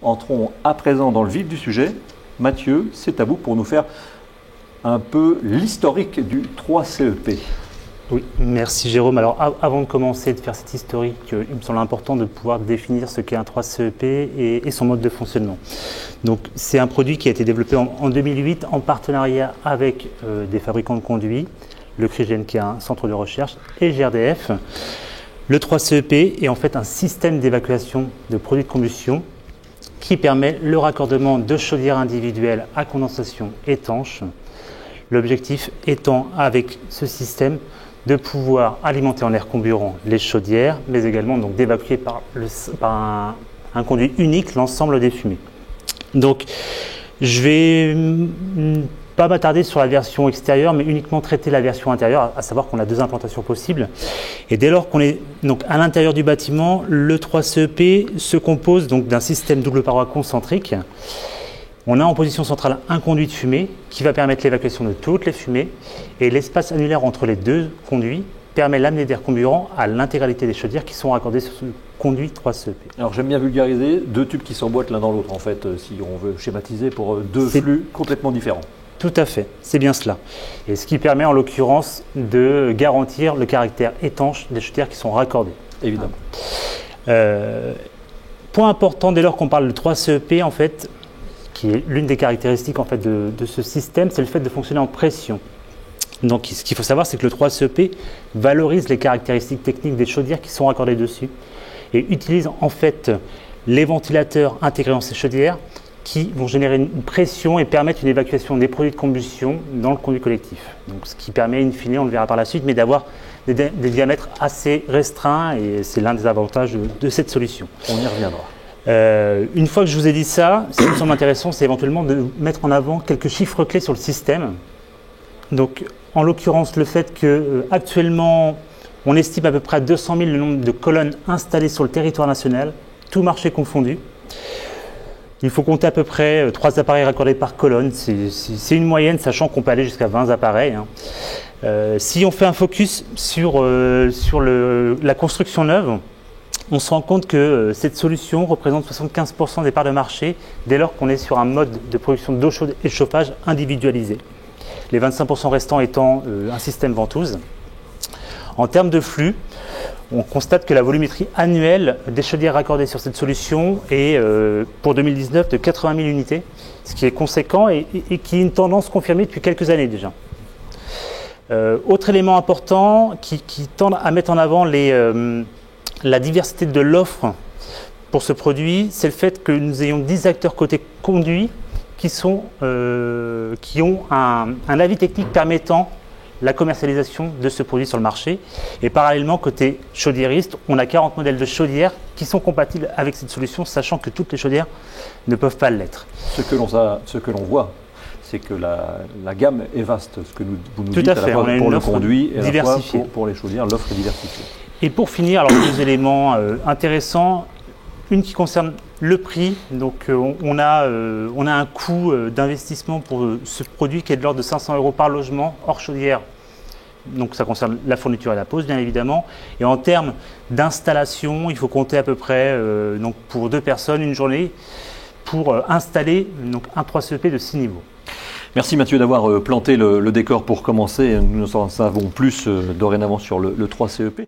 entrons à présent dans le vif du sujet. Mathieu, c'est à vous pour nous faire un peu l'historique du 3CEP. Oui, merci Jérôme. Alors avant de commencer de faire cette historique, il me semble important de pouvoir définir ce qu'est un 3CEP et son mode de fonctionnement. Donc c'est un produit qui a été développé en 2008 en partenariat avec des fabricants de conduits, le CRIGEN qui est un centre de recherche et GRDF. Le 3CEP est en fait un système d'évacuation de produits de combustion qui permet le raccordement de chaudières individuelles à condensation étanche. L'objectif étant avec ce système de pouvoir alimenter en air comburant les chaudières, mais également donc d'évacuer par un conduit unique l'ensemble des fumées. Donc je vais pas m'attarder sur la version extérieure, mais uniquement traiter la version intérieure, à savoir qu'on a deux implantations possibles. Et dès lors qu'on est donc à l'intérieur du bâtiment, le 3CEP se compose donc d'un système double paroi concentrique. On a en position centrale un conduit de fumée qui va permettre l'évacuation de toutes les fumées, et l'espace annulaire entre les deux conduits permet l'amener d'air comburant à l'intégralité des chaudières qui sont raccordées sur ce conduit 3CEP. Alors j'aime bien vulgariser, deux tubes qui s'emboîtent l'un dans l'autre en fait, si on veut schématiser pour deux flux complètement différents. Tout à fait, c'est bien cela. Et ce qui permet en l'occurrence de garantir le caractère étanche des chaudières qui sont raccordées. Évidemment. Point important dès lors qu'on parle de 3CEP en fait, qui est l'une des caractéristiques en fait de ce système, c'est le fait de fonctionner en pression. Donc ce qu'il faut savoir, c'est que le 3CEP valorise les caractéristiques techniques des chaudières qui sont raccordées dessus et utilise en fait les ventilateurs intégrés dans ces chaudières qui vont générer une pression et permettre une évacuation des produits de combustion dans le conduit collectif. Donc, ce qui permet, in fine, on le verra par la suite, mais d'avoir des diamètres assez restreints, et c'est l'un des avantages de cette solution. On y reviendra. Une fois que je vous ai dit ça, ce qui me semble intéressant, c'est éventuellement de mettre en avant quelques chiffres clés sur le système. Donc, en l'occurrence, le fait qu'actuellement, on estime à peu près à 200 000 le nombre de colonnes installées sur le territoire national, tout marché confondu. Il faut compter à peu près 3 appareils raccordés par colonne, c'est une moyenne, sachant qu'on peut aller jusqu'à 20 appareils. Si on fait un focus sur la construction neuve, on se rend compte que cette solution représente 75% des parts de marché dès lors qu'on est sur un mode de production d'eau chaude et de chauffage individualisé. Les 25% restants étant un système ventouse. En termes de flux, on constate que la volumétrie annuelle des chaudières raccordées sur cette solution est pour 2019 de 80 000 unités, ce qui est conséquent et qui est une tendance confirmée depuis quelques années déjà. Autre élément important qui tend à mettre en avant la diversité de l'offre pour ce produit, c'est le fait que nous ayons 10 acteurs côté conduit qui ont un avis technique permettant la commercialisation de ce produit sur le marché. Et parallèlement, côté chaudiériste, on a 40 modèles de chaudières qui sont compatibles avec cette solution, sachant que toutes les chaudières ne peuvent pas l'être. Ce que l'on voit, c'est que la gamme est vaste. Ce que vous nous Tout dites à fait. à la fois pour le conduit et à la fois pour les chaudières, l'offre est diversifiée. Et pour finir, alors deux éléments intéressants. Une qui concerne le prix. Donc on a un coût d'investissement pour ce produit qui est de l'ordre de 500 € par logement hors chaudière. Donc ça concerne la fourniture et la pose bien évidemment. Et en termes d'installation, il faut compter à peu près donc pour 2 personnes une journée pour installer donc un 3CEP de 6 niveaux. Merci Mathieu d'avoir planté le décor pour commencer. Nous en savons plus dorénavant sur le 3CEP.